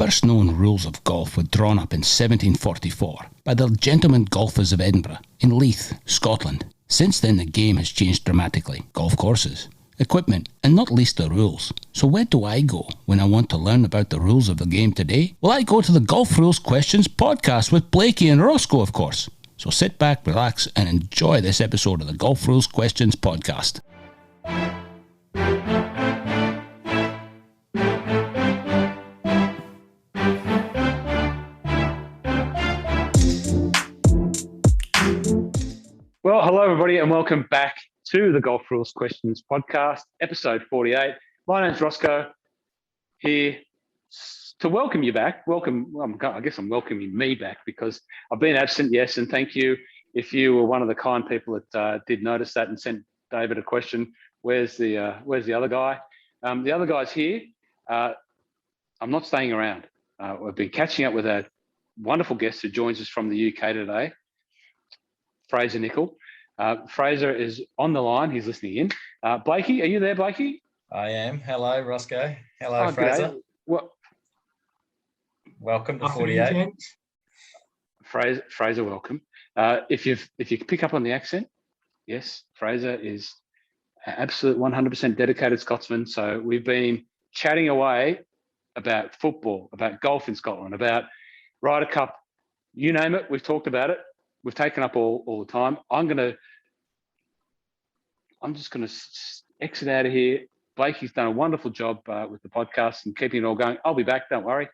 first known rules of golf were drawn up in 1744 by the Gentlemen Golfers of Edinburgh in Leith, Scotland. Since then the game has changed dramatically. Golf courses, equipment, and not least the rules. So where do I go when I want to learn about the rules of the game today? Well, I go to the Golf Rules Questions podcast with Blakey and Roscoe, of course. So sit back, relax, and enjoy this episode of the Golf Rules Questions podcast. Well, hello everybody and welcome back to the Golf Rules Questions podcast, episode 48. My name's Roscoe, here to welcome you back. I guess I'm welcoming me back because I've been absent, yes, and thank you if you were one of the kind people that did notice that and sent David a question. Where's the other guy? The other guy's here. I'm not staying around. We've been catching up with a wonderful guest who joins us from the UK today, Fraser Nicol. Fraser is on the line. He's listening in. Blakey, are you there, Blakey? I am. Hello, Roscoe. Hello, Fraser. Welcome to 48. Fraser, welcome. If you pick up on the accent, yes, Fraser is an absolute 100% dedicated Scotsman. So we've been chatting away about football, about golf in Scotland, about Ryder Cup, you name it. We've talked about it. We've taken up all the time. I'm just going to exit out of here. Blakey's done a wonderful job with the podcast and keeping it all going. I'll be back, don't worry.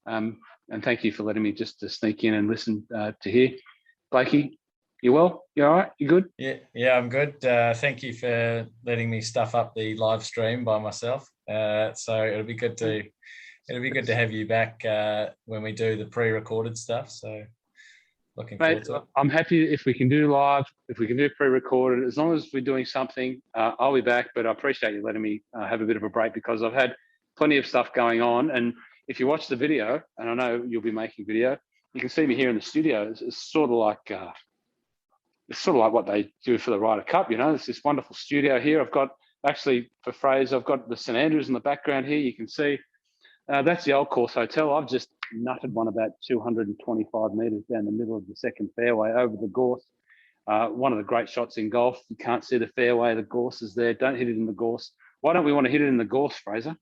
And thank you for letting me just to sneak in and listen to here. Blakey, you well? You all right? You good? Yeah, I'm good. Thank you for letting me stuff up the live stream by myself. So it'll be good to have you back when we do the pre-recorded stuff. So looking forward to it. I'm happy if we can do live, if we can do pre-recorded, as long as we're doing something, I'll be back. But I appreciate you letting me have a bit of a break because I've had plenty of stuff going on. And if you watch the video, and I know you'll be making video, you can see me here in the studio. It's sort of like what they do for the Ryder Cup. You know, it's this wonderful studio here. I've got actually for Fraser, I've got the St Andrews in the background here. You can see that's the Old Course Hotel. I've just nutted one about 225 metres down the middle of the second fairway over the gorse. One of the great shots in golf. You can't see the fairway. The gorse is there. Don't hit it in the gorse. Why don't we want to hit it in the gorse, Fraser?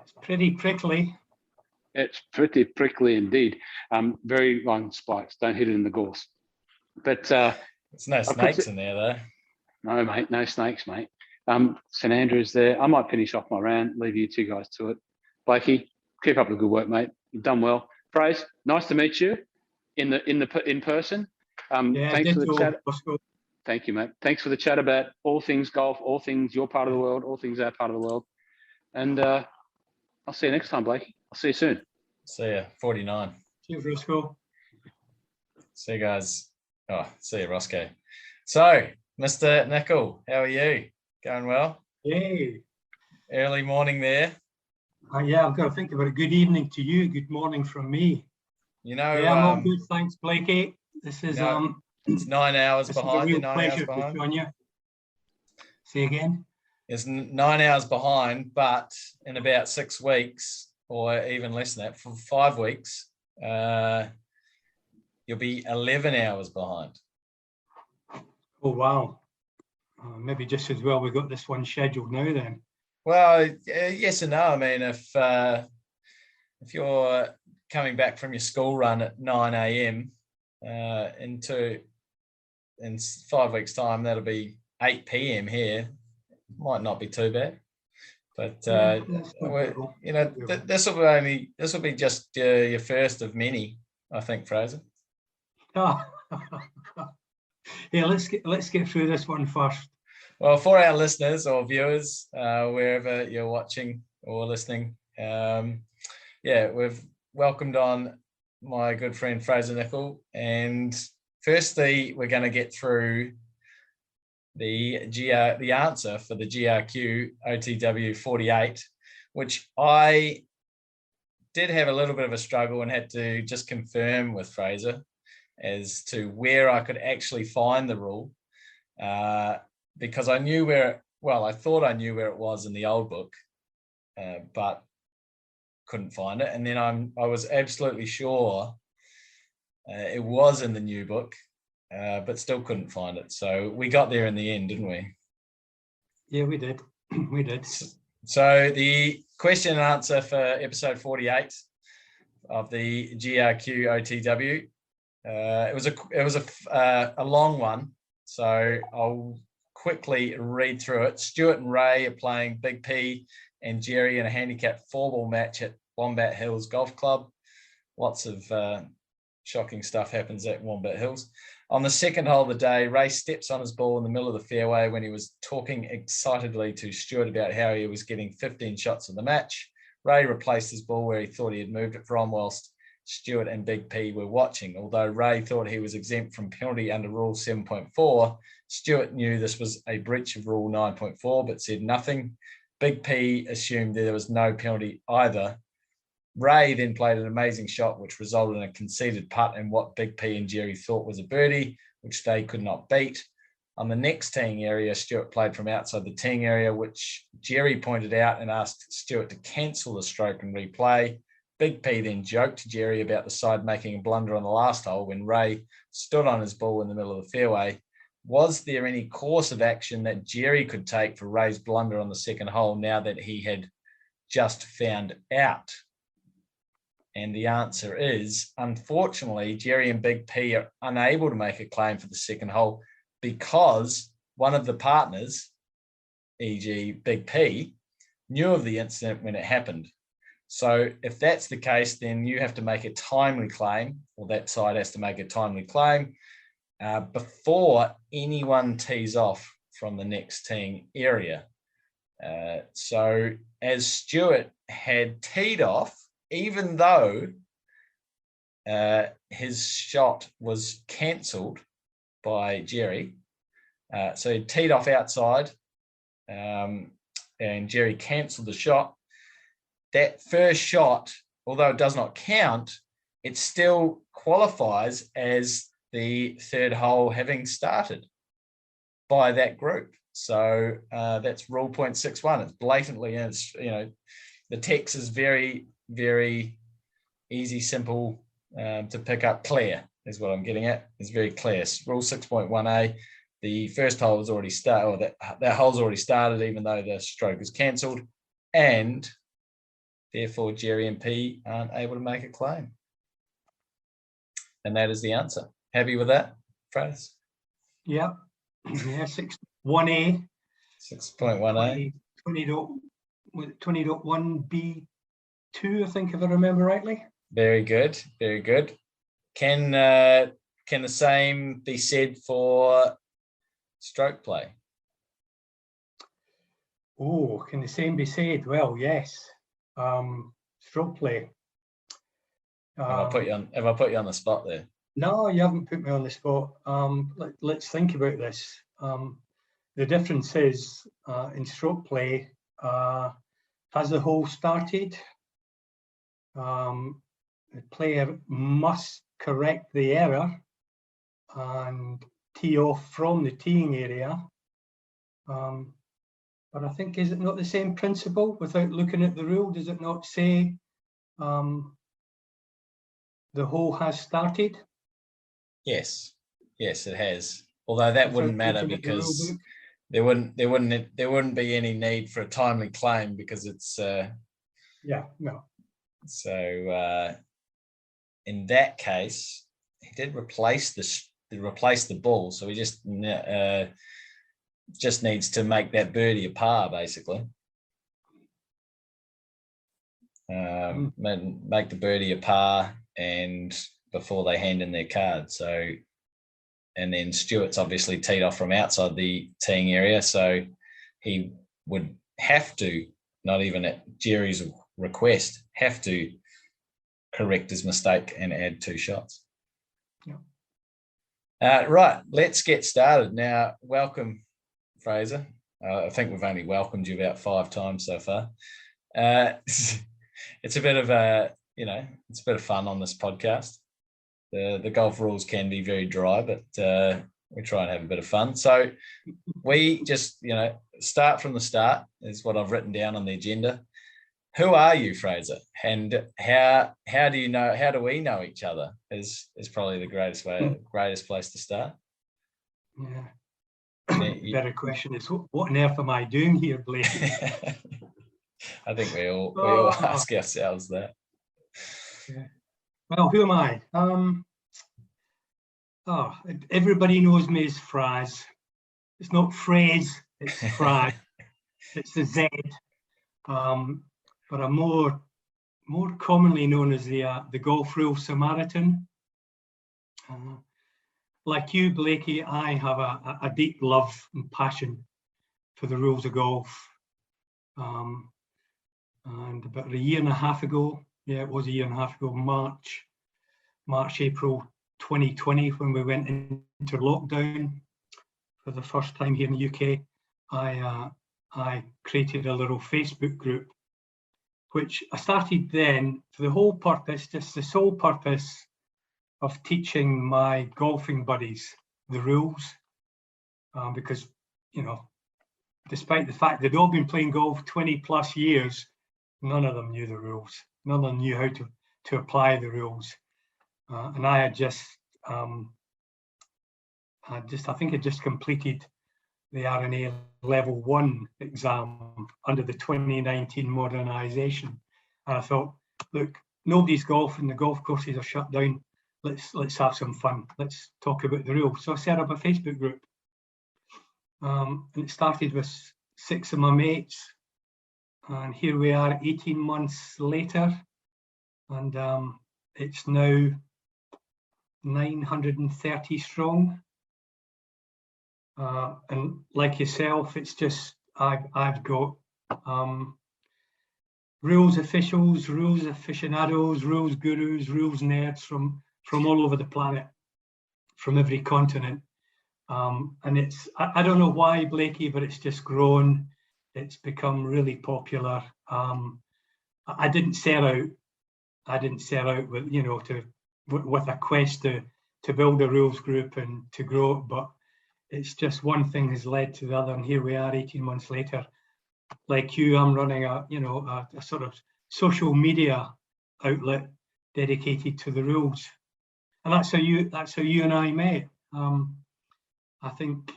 It's pretty prickly. It's pretty prickly indeed. Very long spikes. Don't hit it in the gorse. But there's no snakes in there, though. No, mate. No snakes, mate. St Andrews there. I might finish off my round. Leave you two guys to it. Blakey, keep up the good work, mate. You've done well. Fraser, nice to meet you in person. Thanks for the chat. Thank you, mate. Thanks for the chat about all things golf, all things your part of the world, all things our part of the world. And I'll see you next time, Blakey. I'll see you soon. See ya. 49. Cheers, Roscoe. See you guys. Oh, see you, Roscoe. So, Mr. Nicol, how are you? Going well? Yay. Early morning there. Yeah, I've got to think about a good evening to you. Good morning from me. You know, yeah, I'm all good. Thanks, Blakey. This is it's 9 hours behind. It's a real pleasure to join you. Say again. It's 9 hours behind, but in about 6 weeks, or even less than that, for 5 weeks, you'll be 11 hours behind. Oh wow! Maybe just as well we got this one scheduled now then. Well, yes and no. I mean, if you're coming back from your school run at 9 a.m. In 5 weeks' time, that'll be 8 p.m. here. Might not be too bad, but you know, this will be just your first of many, I think, Fraser. Oh. Yeah, let's get through this one first. Well, for our listeners or viewers, wherever you're watching or listening, we've welcomed on my good friend Fraser Nicol. And firstly, we're going to get through the answer for the GRQOTW 48, which I did have a little bit of a struggle and had to just confirm with Fraser as to where I could actually find the rule, because I knew I thought I knew where it was in the old book, but couldn't find it, and then I was absolutely sure it was in the new book, but still couldn't find it. So we got there in the end, didn't we? Yeah, we did. We did. So the question and answer for episode 48 of the GRQOTW, it was a long one, so I'll quickly read through it. Stuart and Ray are playing Big P and Gerry in a handicapped 4-ball match at Wombat Hills Golf Club. Lots of shocking stuff happens at Wombat Hills. On the second hole of the day, Ray steps on his ball in the middle of the fairway when he was talking excitedly to Stuart about how he was getting 15 shots in the match. Ray replaced his ball where he thought he had moved it from, whilst Stuart and Big P were watching. Although Ray thought he was exempt from penalty under Rule 7.4, Stuart knew this was a breach of Rule 9.4 but said nothing. Big P assumed there was no penalty either. Ray then played an amazing shot, which resulted in a conceded putt and what Big P and Gerry thought was a birdie, which they could not beat. On the next teeing area, Stuart played from outside the teeing area, which Gerry pointed out and asked Stuart to cancel the stroke and replay. Big P then joked to Gerry about the side making a blunder on the last hole when Ray stood on his ball in the middle of the fairway. Was there any course of action that Gerry could take for Ray's blunder on the second hole now that he had just found out? And the answer is, unfortunately, Gerry and Big P are unable to make a claim for the second hole because one of the partners, e.g. Big P, knew of the incident when it happened. So if that's the case, then you have to make a timely claim, or that side has to make a timely claim before anyone tees off from the next teeing area. So as Stuart had teed off, even though his shot was cancelled by Gerry, so he teed off outside and Gerry cancelled the shot. That first shot, although it does not count, it still qualifies as the third hole having started by that group. So that's Rule 0.61. It's blatantly, and it's, the text is very, very easy, simple to pick up. Clear is what I'm getting at. It's very clear. Rule 6.1a, the first hole has already started, or that hole's already started, even though the stroke is cancelled, and therefore Gerry and P aren't able to make a claim. And that is the answer. Happy with that, Fraser? Yeah. Yeah, 6.1a. 6.1a. 20.1b2, I think, if I remember rightly. Very good, very good. Can the same be said for stroke play? Oh, can the same be said? Well, yes. Stroke play. Have I put you on the spot there? No, you haven't put me on the spot. Let's think about this. The difference is in stroke play, has the hole started? The player must correct the error and tee off from the teeing area. But I think, is it not the same principle without looking at the rule? Does it not say the hole has started? Yes, yes, it has. Although that wouldn't matter because there wouldn't be any need for a timely claim because it's yeah, no. So in that case, he did replace the ball, so he just needs to make that birdie a par, basically. Make the birdie a par, and before they hand in their card. So, and then Stuart's obviously teed off from outside the teeing area, so he would have to, not even at Gerry's request, have to correct his mistake and add 2 shots. Yeah. Right, let's get started now. Welcome, Fraser. I think we've only welcomed you about 5 times so far. It's a bit of it's a bit of fun on this podcast. The golf rules can be very dry, but we try and have a bit of fun. So we just, start from the start is what I've written down on the agenda. who are you, Fraser? And how do you know? How do we know each other? Is probably the greatest place to start. Yeah. The better question is, what on earth am I doing here, Blake? I think we all ask ourselves that. Yeah. Well, who am I? Everybody knows me as Fraz. It's not phrase, it's Fraz. It's the Z. But I'm more commonly known as the golf rule Samaritan. Like you, Blakey, I have a deep love and passion for the rules of golf. And about a year and a half ago, it was a year and a half ago, March, April 2020, when we went into lockdown for the first time here in the UK, I created a little Facebook group, which I started then for the whole purpose, just the sole purpose of teaching my golfing buddies the rules, because, despite the fact they'd all been playing golf 20 plus years, none of them knew the rules. None of them knew how to apply the rules. And I had I think I just completed the R&A level 1 exam under the 2019 modernisation. And I thought, look, nobody's golfing, the golf courses are shut down. Let's have some fun. Let's talk about the rules. So I set up a Facebook group. And it started with 6 of my mates. And here we are 18 months later. And it's now 930 strong. And like yourself, it's just, I've got rules officials, rules aficionados, rules gurus, rules nerds from all over the planet, from every continent. And it's, I don't know why, Blakey, but it's just grown. It's become really popular. I didn't set out with, with a quest to build a rules group and to grow it, but it's just one thing has led to the other, and here we are 18 months later. Like you, I'm running a sort of social media outlet dedicated to the rules, and that's how you and I met. I think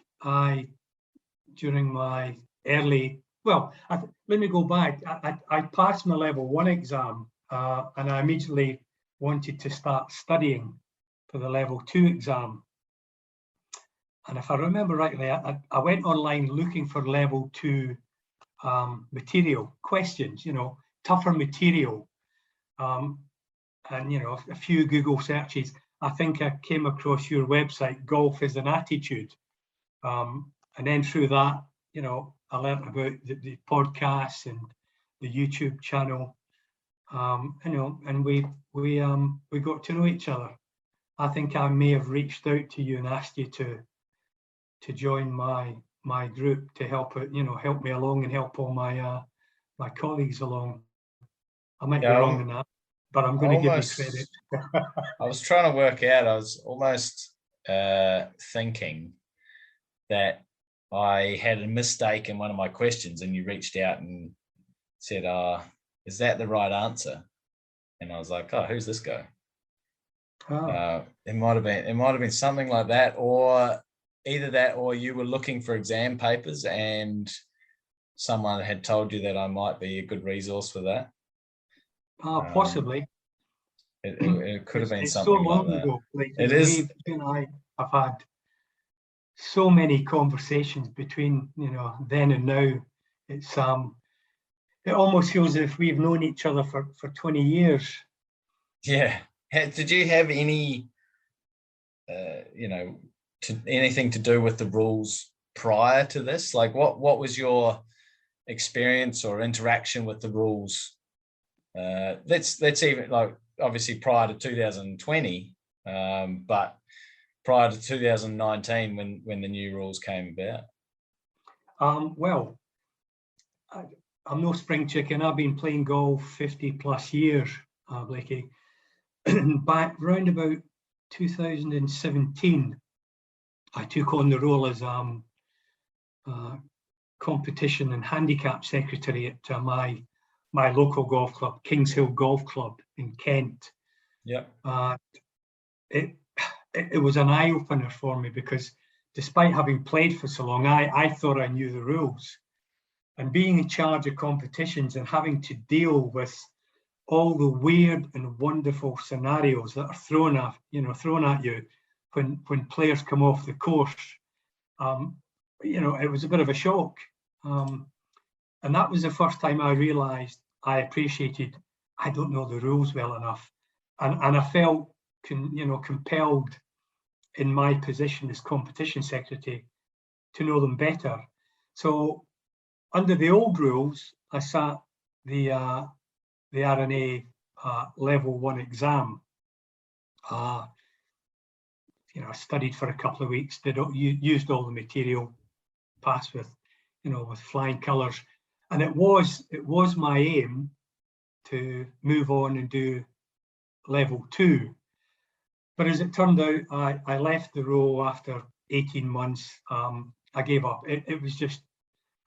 during my early, let me go back. I passed my level 1 exam, and I immediately wanted to start studying for the level 2 exam. And if I remember rightly, I went online looking for level 2 material, questions, tougher material. And, a few Google searches. I think I came across your website, Golf is an Attitude. And then through that, I learned about the podcasts and the YouTube channel. And we got to know each other. I think I may have reached out to you and asked you to join my group to help me along and help all my my colleagues along. I might be wrong in that, but I'm going to give you credit. I was trying to work out. I was almost thinking that I had a mistake in one of my questions, and you reached out and said, "Is that the right answer?" And I was like, "Oh, who's this guy?" It might have been something like that, or either that, or you were looking for exam papers and someone had told you that I might be a good resource for that. Possibly. It could have been something so long like that. ago. Like, it is. You and I have had so many conversations between then and now. It's it almost feels as if we've known each other for 20 years. Yeah. Did you have any anything to do with the rules prior to this? Like what was your experience or interaction with the rules? Let's even, like, obviously prior to 2020, but prior to 2019 when the new rules came about. I'm no spring chicken. I've been playing golf 50 plus years, Blakey. Back round about 2017, I took on the role as competition and handicap secretary at my my local golf club, Kings Hill Golf Club in Kent. Yeah. It was an eye-opener for me, because despite having played for so long, I thought I knew the rules. And being in charge of competitions and having to deal with all the weird and wonderful scenarios that are thrown at you when players come off the course, it was a bit of a shock. And that was the first time I realised I appreciated I don't know the rules well enough, and I felt compelled in my position as competition secretary to know them better. So under the old rules, I sat the R&A level 1 exam. I studied for a couple of weeks, used all the material, passed with flying colours, and it was my aim to move on and do level 2. But as it turned out, I left the role after 18 months. I gave up. It was just,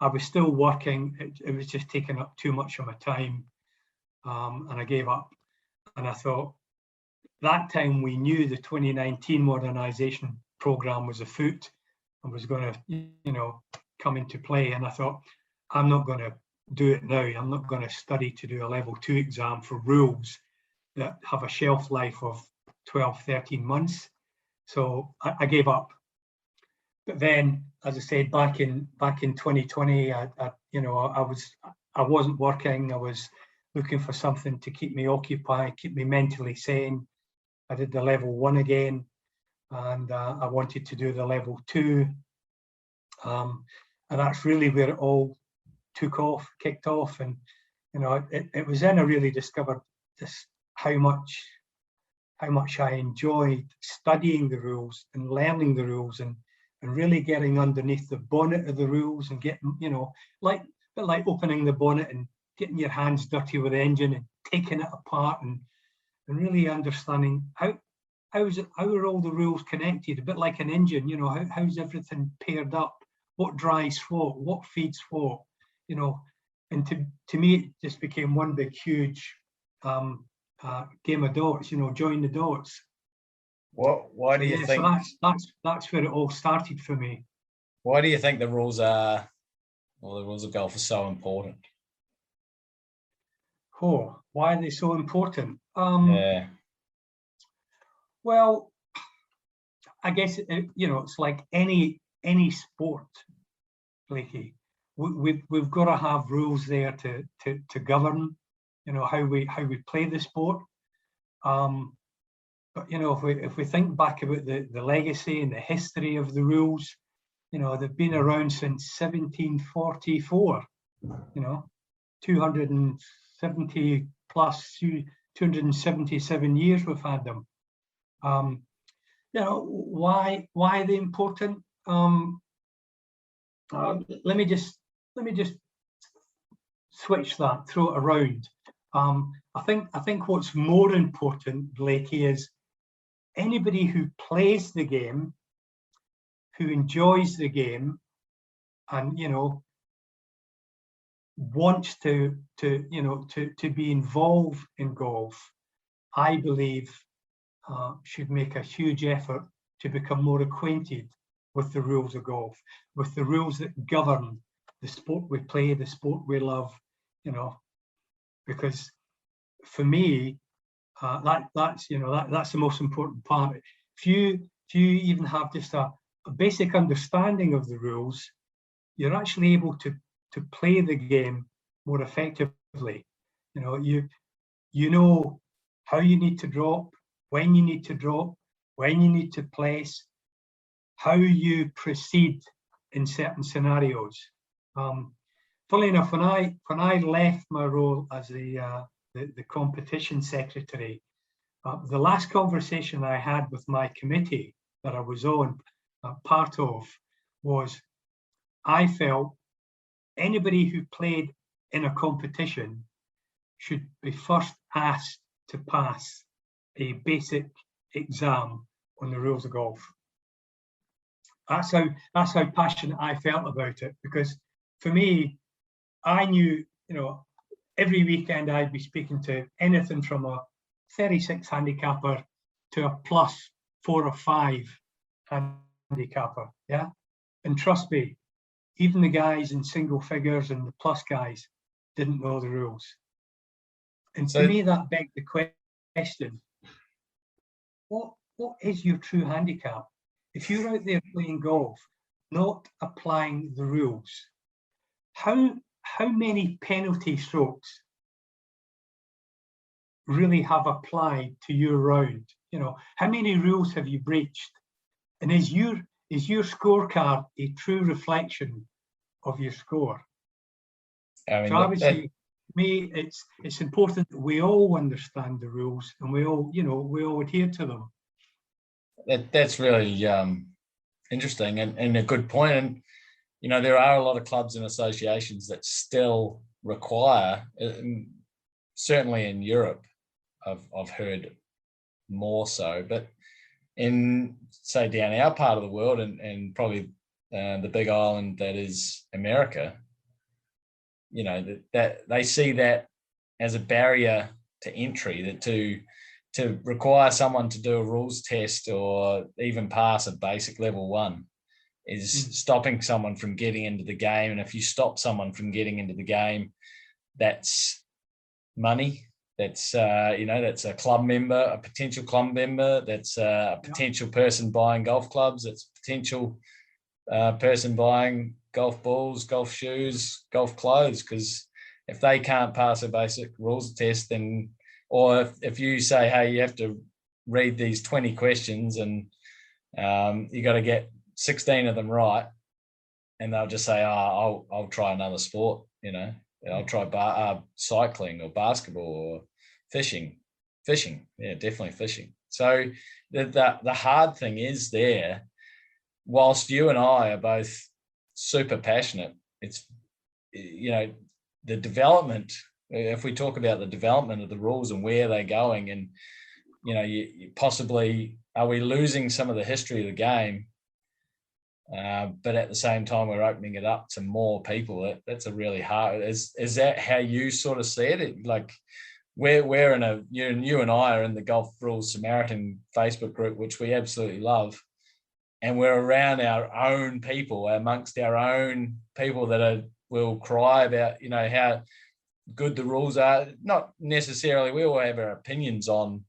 I was still working. It was just taking up too much of my time, and I gave up. And I thought, that time we knew the 2019 modernisation programme was afoot and was going to, come into play. And I thought, I'm not going to do it now. I'm not going to study to do a level 2 exam for rules that have a shelf life of 12, 13 months. So I gave up. But then, as I said, back in 2020, I wasn't working. I was looking for something to keep me occupied, keep me mentally sane. I did the level 1 again, and I wanted to do the level 2. And that's really where it all kicked off. And it was then I really discovered just how much I enjoyed studying the rules and learning the rules and really getting underneath the bonnet of the rules and getting, like opening the bonnet and getting your hands dirty with the engine and taking it apart and really understanding how are all the rules connected, a bit like an engine, how's everything paired up, what drives what feeds what, and to me it just became one big huge game of dots, join the dots. Why do you think? So that's where it all started for me. Why do you think the rules of golf are so important? Oh, why are they so important? Yeah. Well, I guess it's like any sport, Blakey. We've got to have rules there to govern, how we play the sport. But if we think back about the legacy and the history of the rules, they've been around since 1744. 270 plus 277 years we've had them. Why are they important? Let me just switch that, throw it around. I think what's more important, Blakey, is anybody who plays the game, who enjoys the game, and wants to be involved in golf, I believe should make a huge effort to become more acquainted with the rules of golf, with the rules that govern the sport we play, the sport we love, because for me, that's the most important part. If you even have just a basic understanding of the rules, you're actually able to play the game more effectively. You know how you need to drop, when you need to drop, when you need to place, how you proceed in certain scenarios. Funnily enough, when I left my role as the competition secretary, the last conversation I had with my committee that I was on, part of, was I felt anybody who played in a competition should be first asked to pass a basic exam on the rules of golf. That's how passionate I felt about it, because for me, I knew, every weekend I'd be speaking to anything from a 36 handicapper to a +4 or 5 handicapper, yeah? And trust me, even the guys in single figures and the plus guys didn't know the rules. And to me, that begged the question, what is your true handicap? If you're out there playing golf, not applying the rules, how many penalty strokes really have applied to your round? You know, how many rules have you breached? And is your scorecard a true reflection of your score? I mean, so I would say, to me, it's important that we all understand the rules and we all adhere to them. That's really interesting and a good point. And you know, there are a lot of clubs and associations that still require, certainly in Europe, I've heard more so, but in, say, down our part of the world and probably the big island that is America, you know, that they see that as a barrier to entry, that to require someone to do a rules test or even pass a basic level 1 is stopping someone from getting into the game. And if you stop someone from getting into the game, that's money. That's, you know, that's a club member, a potential club member. That's a potential person buying golf clubs. It's a potential person buying golf balls, golf shoes, golf clothes. Because if they can't pass a basic rules test, then, or if you say, hey, you have to read these 20 questions and you got to get 16 of them right, and they'll just say, oh, I'll try another sport, you know, I'll try cycling or basketball or fishing, yeah, definitely fishing. So the hard thing is there, whilst you and I are both super passionate, it's, you know, the development, if we talk about the development of the rules and where they're going, and, you know, you possibly, are we losing some of the history of the game? But at the same time, we're opening it up to more people. That's a really hard, is that how you sort of see it? Like, we're in a, you and I are in the Golf Rules Samaritan Facebook group, which we absolutely love. And we're around our own people, amongst our own people that will cry about, you know, how good the rules are. Not necessarily, we all have our opinions on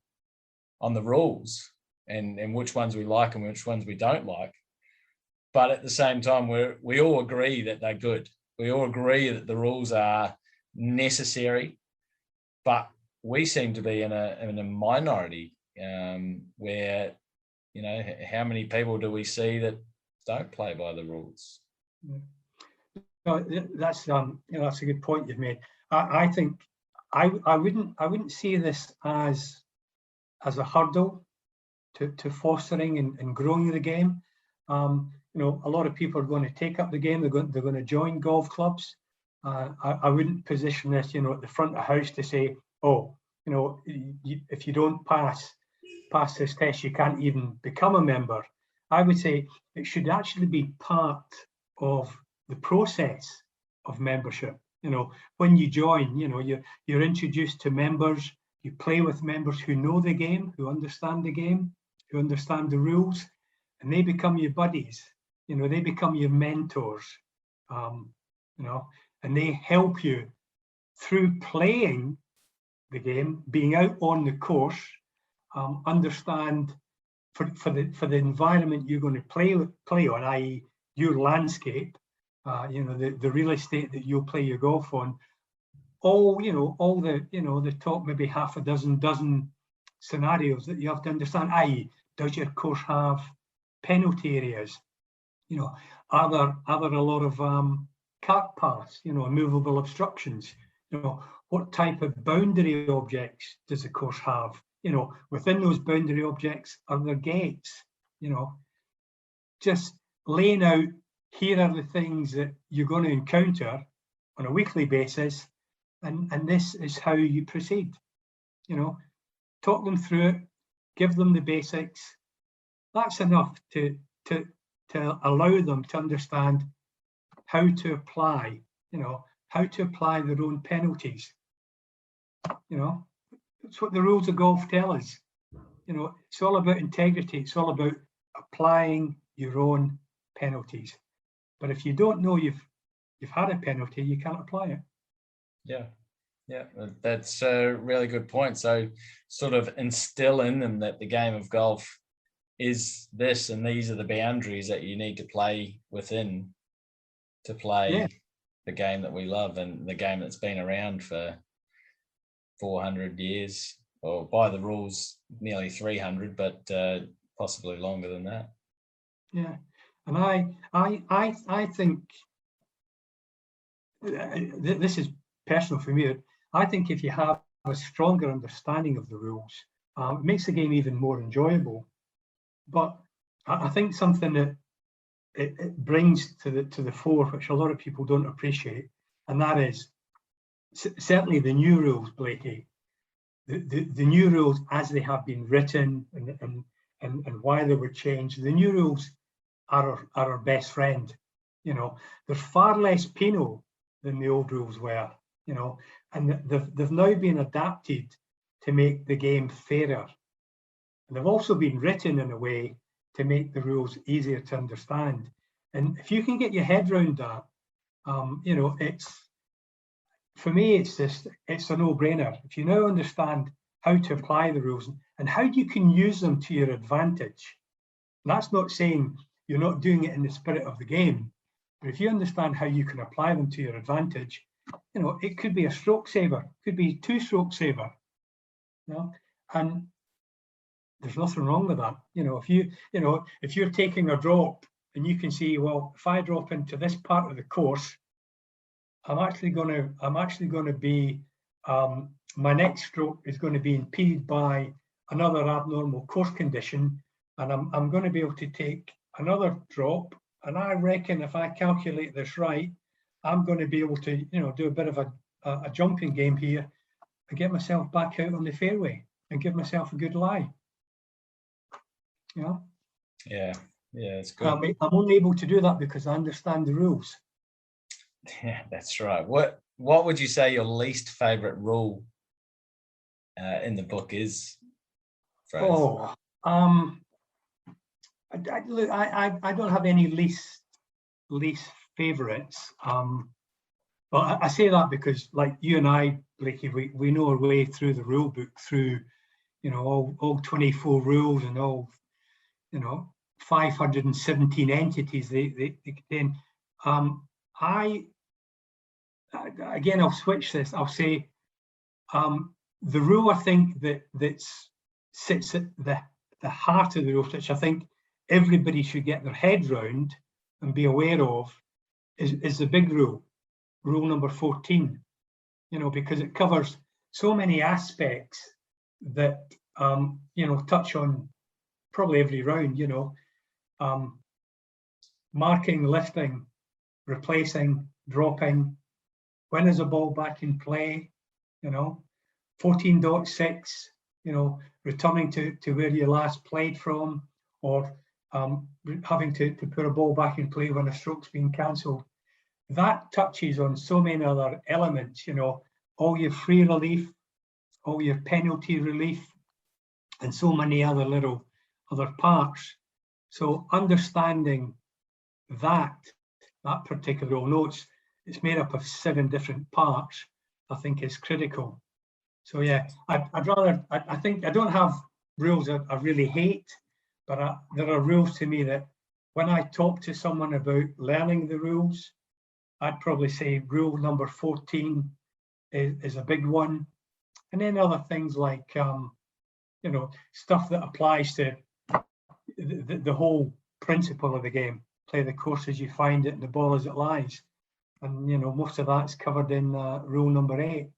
the rules and which ones we like and which ones we don't like. But at the same time, we all agree that they're good. We all agree that the rules are necessary, but we seem to be in a minority where, you know, how many people do we see that don't play by the rules? No, that's you know, that's a good point you've made. I think I wouldn't see this as a hurdle to fostering and growing the game. You know, a lot of people are going to take up the game. They're going to join golf clubs. I wouldn't position this, you know, at the front of house to say, oh, you know, if you don't pass this test, you can't even become a member. I would say it should actually be part of the process of membership. You know, when you join, you know, you're introduced to members. You play with members who know the game, who understand the game, who understand the rules, and they become your buddies. You know, they become your mentors, you know, and they help you through playing the game, being out on the course, understand for the environment you're going to play on, i.e. your landscape, you know, the real estate that you'll play your golf on, all the top maybe half a dozen scenarios that you have to understand, i.e. does your course have penalty areas? You know, are there a lot of cart paths, you know, movable obstructions? You know, what type of boundary objects does the course have? You know, within those boundary objects, are there gates? You know, just laying out, here are the things that you're going to encounter on a weekly basis, and this is how you proceed. You know, talk them through it, give them the basics. That's enough to allow them to understand how to apply, you know, how to apply their own penalties. You know, it's what the rules of golf tell us. You know, it's all about integrity. It's all about applying your own penalties. But if you don't know you've had a penalty, you can't apply it. Yeah, yeah, that's a really good point. So sort of instill in them that the game of golf is this, and these are the boundaries that you need to play within to play the game that we love, and the game that's been around for 400 years, or by the rules nearly 300, but possibly longer than that. Yeah, and I think this is personal for me. I think if you have a stronger understanding of the rules, it makes the game even more enjoyable. But I think something that it brings to the fore, which a lot of people don't appreciate, and that is certainly the new rules, Blakey. The new rules as they have been written and why they were changed. The new rules are our best friend. You know, they're far less penal than the old rules were. You know, and they've now been adapted to make the game fairer. And they've also been written in a way to make the rules easier to understand. And if you can get your head around that, you know, for me, it's a no-brainer. If you now understand how to apply the rules and how you can use them to your advantage, and that's not saying you're not doing it in the spirit of the game, but if you understand how you can apply them to your advantage, you know, it could be a stroke saver, could be two-stroke saver, you know, and there's nothing wrong with that. You know, if you're taking a drop and you can see, well, if I drop into this part of the course, I'm actually going to be, my next stroke is going to be impeded by another abnormal course condition, and I'm going to be able to take another drop. And I reckon if I calculate this right, I'm going to be able to, you know, do a bit of a jumping game here and get myself back out on the fairway and give myself a good lie. You know? Yeah, it's good. I'm only able to do that because I understand the rules. Yeah, that's right. What would you say your least favorite rule in the book is, Fraser? Oh, I don't have any least favorites. But I say that because, like you and I, Blakey, we know our way through the rule book, through, you know, all 24 rules and all, you know, 517 entities they contain. Again, I'll switch this. I'll say the rule I think that sits at the heart of the rules, which I think everybody should get their head round and be aware of, is the big rule, rule number 14. You know, because it covers so many aspects that you know, touch on probably every round. You know, marking, lifting, replacing, dropping. When is a ball back in play? You know, 14.6, you know, returning to where you last played from, or having to put a ball back in play when a stroke's been cancelled. That touches on so many other elements, you know, all your free relief, all your penalty relief, and so many other parts. So understanding that particular rule, notes it's made up of 7 different parts, I think is critical. So yeah, I think I don't have rules that I really hate, but there are rules to me that when I talk to someone about learning the rules, I'd probably say rule number 14 is a big one. And then other things like, you know, stuff that applies to the whole principle of the game. Play the course as you find it and the ball as it lies. And, you know, most of that's covered in rule number 8.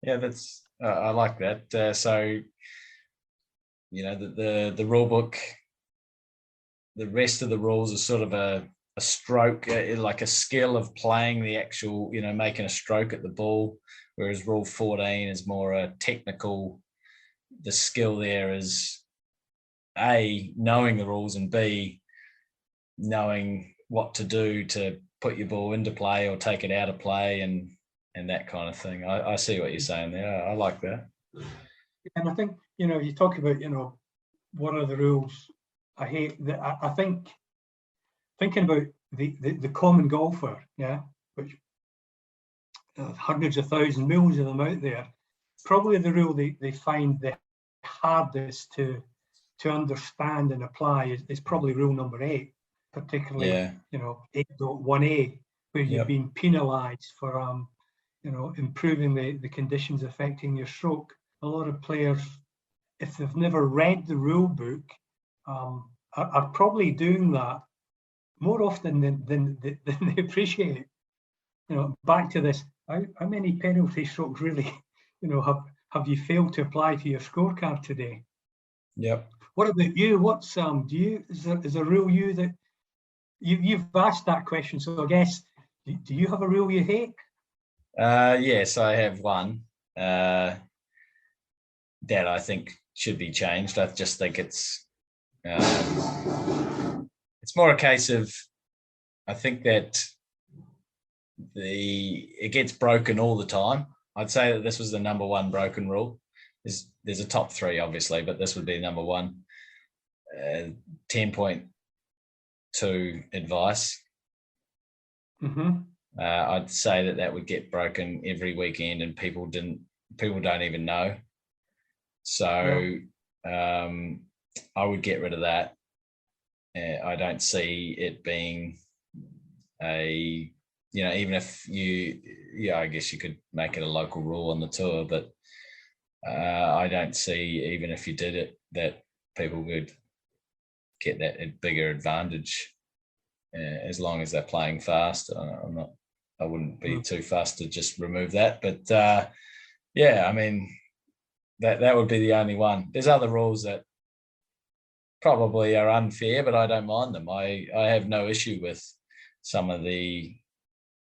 Yeah, that's I like that. So, you know, the rule book, the rest of the rules are sort of a stroke, like a skill of playing the actual, you know, making a stroke at the ball, whereas rule 14 is more a technical. The skill there is A, knowing the rules, and B, knowing what to do to put your ball into play or take it out of play, and that kind of thing. I see what you're saying there. I like that. And I think, you talk about, what are the rules? I hate that. I think thinking about the common golfer, yeah, which hundreds of thousands, millions of them out there, probably the rule they find the hardest to understand and apply is probably rule number 8, particularly, 8.1a, where you've been penalised for, improving the conditions affecting your stroke. A lot of players, if they've never read the rule book, are probably doing that more often than they appreciate. Back to this, how many penalty strokes really, have you failed to apply to your scorecard today? Yep. What about you? What's is there a rule that you've asked that question? So I guess, do you have a rule you hate? Yes, I have one that I think should be changed. I just think it's more a case of, I think that it gets broken all the time. I'd say that this was the number 1 broken rule. There's a top 3, obviously, but this would be number 1. 10.2 advice. I'd say that would get broken every weekend, and people don't even know. So I would get rid of that. I don't see it being a, even if I guess you could make it a local rule on the tour, but I don't see, even if you did it, that people would get that bigger advantage as long as they're playing fast. I wouldn't be too fast to just remove that, but I mean, that would be the only one. There's other rules that probably are unfair, but I don't mind them. I have no issue with some of the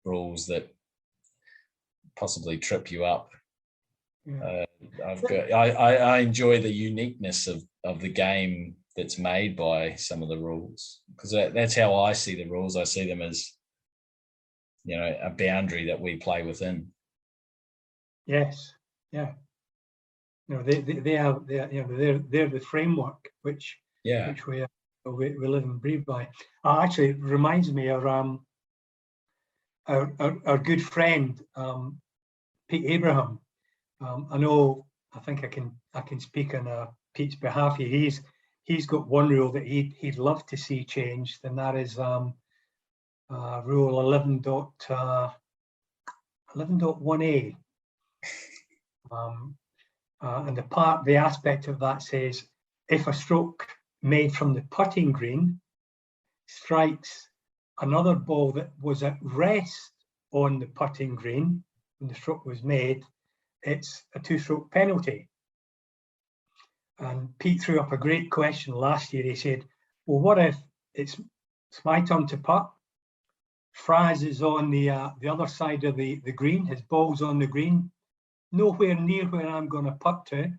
rules that possibly trip you up. I enjoy the uniqueness of the game that's made by some of the rules, because that's how I see the rules. I see them as, a boundary that we play within. Yes, yeah. They're the framework which we live and breathe by. Actually, it reminds me of our good friend Pete Abraham. I think I can speak on Pete's behalf here. He's got one rule that he'd love to see changed, and that is rule 11.1a. And the aspect of that says, if a stroke made from the putting green strikes another ball that was at rest on the putting green when the stroke was made, it's a 2-stroke penalty. And Pete threw up a great question last year. He said, well, what if it's my turn to putt? Fraz is on the other side of the green, his ball's on the green, nowhere near where I'm going to putt to.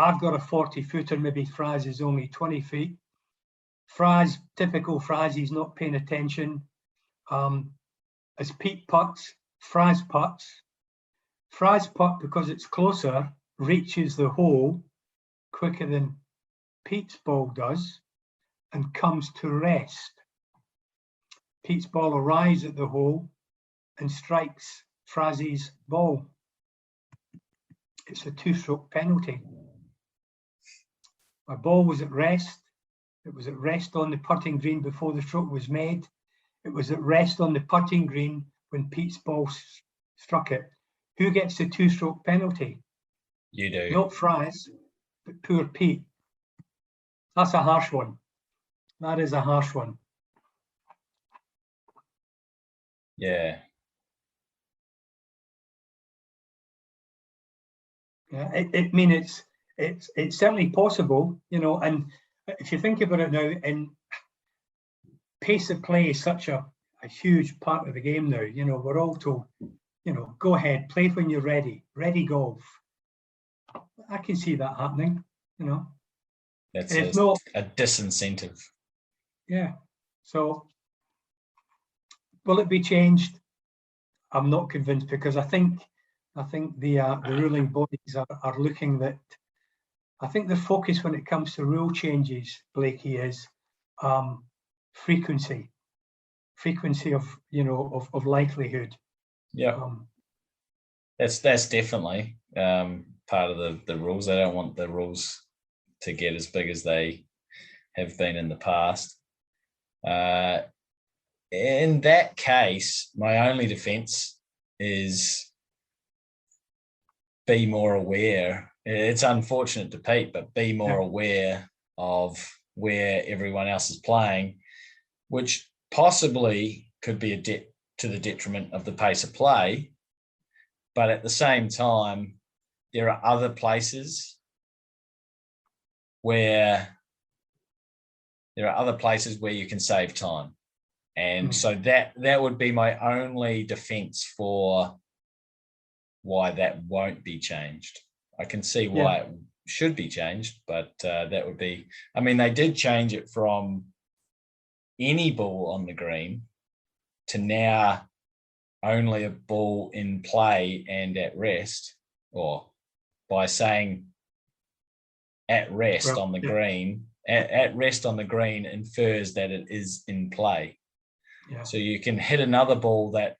I've got a 40-footer, maybe Fraz is only 20 feet. Typical Fraz, he's not paying attention. As Pete putts, Fraz putts. Fraz putt, because it's closer, reaches the hole quicker than Pete's ball does and comes to rest. Pete's ball arrives at the hole and strikes Fraz's ball. It's a 2-stroke penalty. My ball was at rest. It was at rest on the putting green before the stroke was made. It was at rest on the putting green when Pete's ball struck it. Who gets the 2-stroke penalty? You do. Not Fraz, but poor Pete. That's a harsh one. That is a harsh one. Yeah. Yeah, it's certainly possible, and if you think about it now, and pace of play is such a huge part of the game now. We're all told, go ahead, play when you're ready golf. I can see that happening, That's a disincentive. Yeah. So will it be changed? I'm not convinced, because I think the ruling bodies are looking that. I think the focus when it comes to rule changes, Blakey, is frequency of likelihood. Yeah, that's definitely part of the rules. They don't want the rules to get as big as they have been in the past. In that case, my only defense is be more aware. It's unfortunate to Pete, but be more aware of where everyone else is playing, which possibly could be to the detriment of the pace of play. But at the same time, there are other places where you can save time. And so that would be my only defense for why that won't be changed. I can see why it should be changed, but that would be, I mean, they did change it from any ball on the green to now only a ball in play and at rest, or by saying at rest on the green, at rest on the green infers that it is in play. Yeah. So you can hit another ball that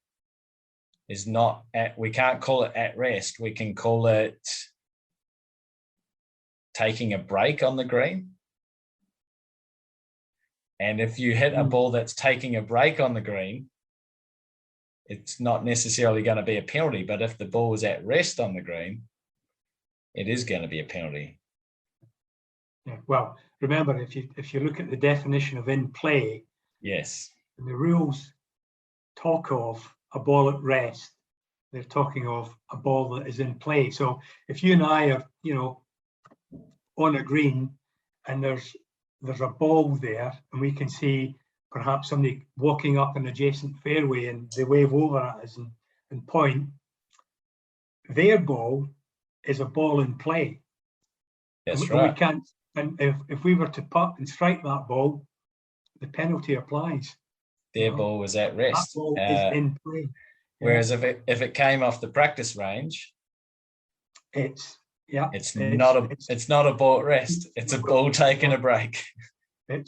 is not we can't call it at rest. We can call it taking a break on the green. And if you hit a ball that's taking a break on the green, it's not necessarily going to be a penalty. But if the ball is at rest on the green, it is going to be a penalty. Yeah. Well, remember, if you look at the definition of in play, yes, the rules talk of a ball at rest. They're talking of a ball that is in play. So if you and I are, on a green and there's a ball there and we can see perhaps somebody walking up an adjacent fairway and they wave over at us and point, their ball is a ball in play. That's right. We can't, and if we were to putt and strike that ball, the penalty applies. Their ball was at rest. That ball is in play. Whereas if it came off the practice range, it's not a ball at rest. It's a ball taking a break. Do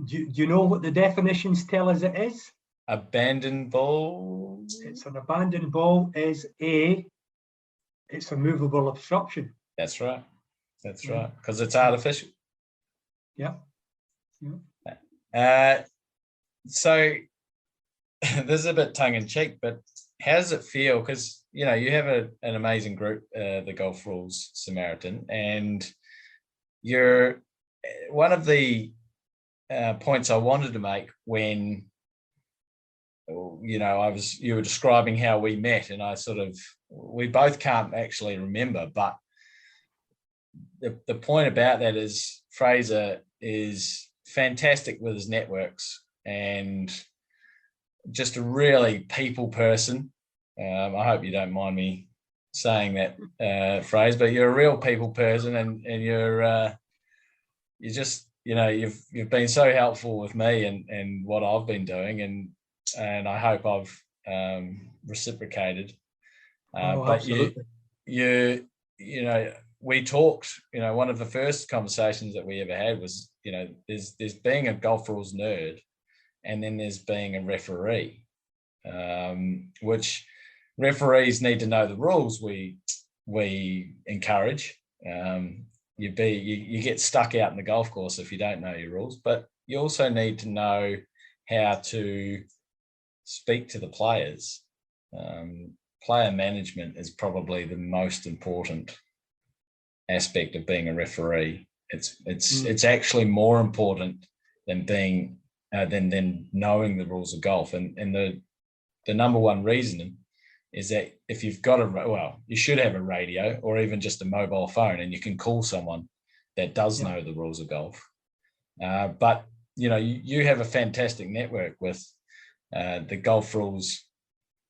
you know what the definitions tell us it is? Abandoned ball. It's an abandoned ball it's a movable obstruction. That's right. That's right. Because it's artificial. Yeah. So this is a bit tongue in cheek, but how does it feel? Because you have an amazing group, the Golf Rules Samaritan, and you're one of the points I wanted to make when you were describing how we met, and we both can't actually remember, but the point about that is Fraser is fantastic with his networks and just a really people person. I hope you don't mind me saying that phrase, but you're a real people person, and you're just you've been so helpful with me and what I've been doing, and I hope I've reciprocated. But we talked. One of the first conversations that we ever had was there's being a golf rules nerd, and then there's being a referee, which referees need to know the rules we encourage. You get stuck out in the golf course if you don't know your rules, but you also need to know how to speak to the players. Player management is probably the most important aspect of being a referee. It's actually more important than being than knowing the rules of golf. And the number one reason is that if you've got you should have a radio or even just a mobile phone, and you can call someone that does know the rules of golf. But you have a fantastic network with the Golf Rules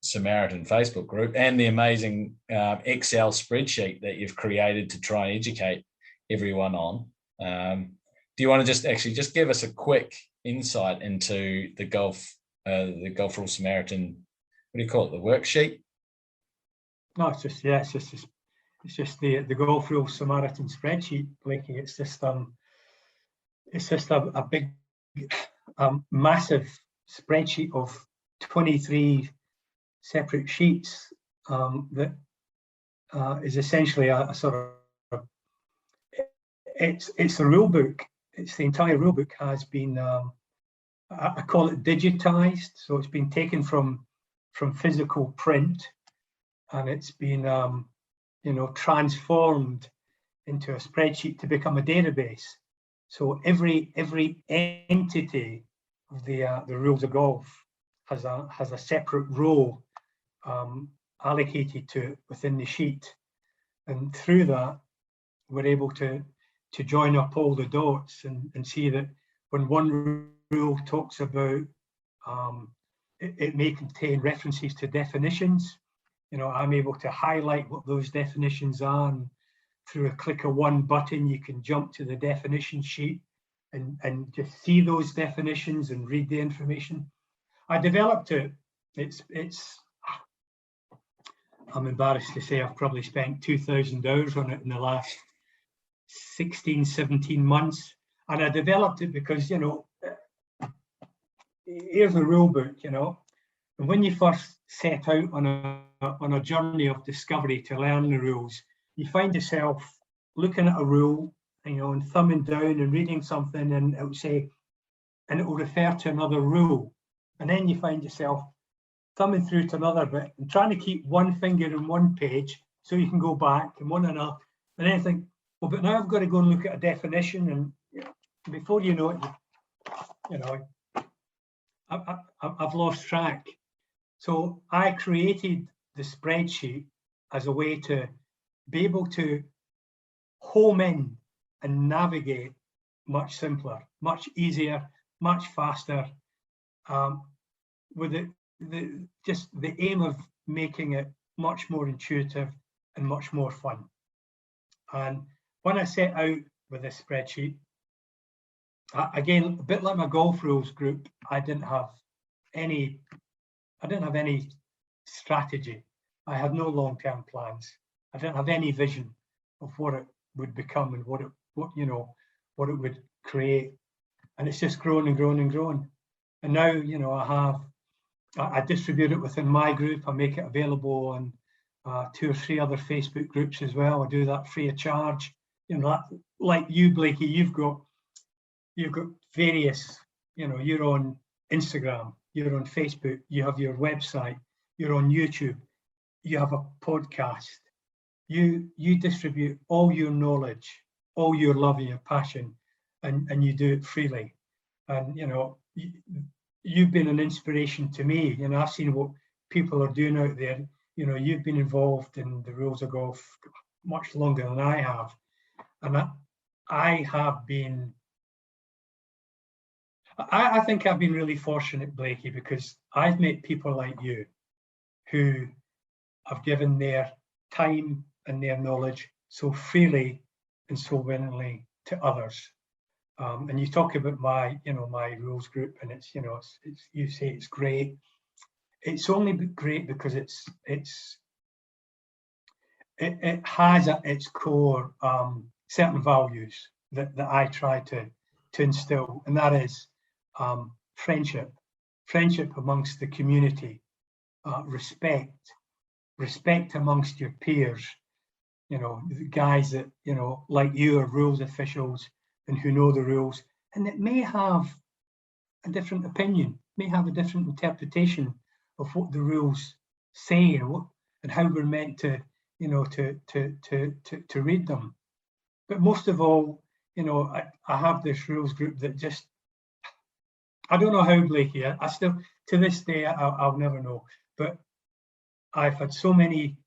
Samaritan Facebook group and the amazing Excel spreadsheet that you've created to try and educate everyone on. Do you want to just give us a quick insight into the Golf Rules Samaritan what do you call it, the worksheet? No, it's just the golf rules Samaritan spreadsheet, Blakey. It's just a big, massive spreadsheet of 23 separate sheets that is essentially a sort of, it's a rule book. It's the entire rule book has been, I call it digitized. So it's been taken from physical print, and it's been, transformed into a spreadsheet to become a database. So every entity of the rules of golf has a separate row allocated to it within the sheet, and through that we're able to join up all the dots and see that when one rule talks about it may contain references to definitions. I'm able to highlight what those definitions are, and through a click of one button you can jump to the definition sheet and just see those definitions and read the information. I developed it. I'm embarrassed to say I've probably spent 2,000 hours on it in the last 16, 17 months. And I developed it because, here's a rule book, and when you first set out on a journey of discovery to learn the rules, you find yourself looking at a rule, and thumbing down and reading something, and it will say, and it will refer to another rule. And then you find yourself thumbing through to another bit and trying to keep one finger in one page so you can go back and one another. And then you think, well, but now I've got to go and look at a definition, and before you know it, I've lost track. So I created the spreadsheet as a way to be able to home in and navigate much simpler, much easier, much faster, with the aim of making it much more intuitive and much more fun. And when I set out with this spreadsheet, again, a bit like my golf rules group, I didn't have any strategy. I had no long-term plans. I didn't have any vision of what it would become and what it would create. And it's just grown and grown and grown. And now, I distribute it within my group. I make it available on 2 or 3 other Facebook groups as well. I do that free of charge. Like you, Blakey, you've got various, you're on Instagram, you're on Facebook, you have your website, you're on YouTube, you have a podcast. You distribute all your knowledge, all your love and your passion, and you do it freely. And you've been an inspiration to me. I've seen what people are doing out there. You've been involved in the rules of golf much longer than I have, and I think I've been really fortunate, Blakey, because I've met people like you who have given their time and their knowledge so freely and so willingly to others. And you talk about my rules group, and it's you say it's great. It's only great because it has at its core certain values that I try to instill, and that is friendship amongst the community, respect amongst your peers. The guys that like you are rules officials and who know the rules, and that may have a different opinion, may have a different interpretation of what the rules say and how we're meant to read them. But most of all, I have this rules group that just, I don't know how, Blakey, I still, to this day, I'll never know, but I've had so many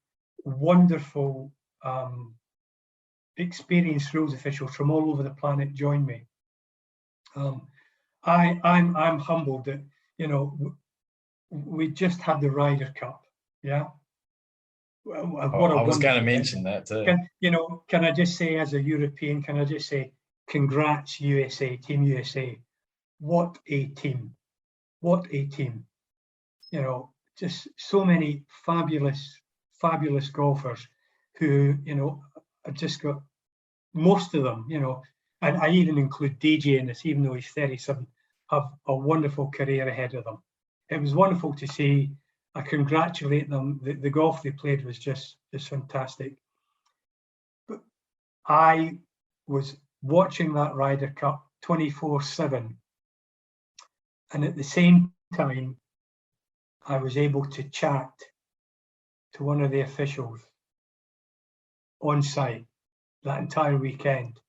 wonderful experienced rules officials from all over the planet join me. I'm humbled that we just had the Ryder Cup. Yeah. I was going to mention that too. Can I just say, as a European, can I just say, congrats USA, Team USA. What a team. What a team. just so many fabulous golfers who, you know, I've just got most of them, you know, and I even include DJ in this, even though he's 37, have a wonderful career ahead of them. It was wonderful to see. I congratulate them. The golf they played was just fantastic. But I was watching that Ryder Cup 24/7, and at the same time, I was able to chat to one of the officials on site that entire weekend,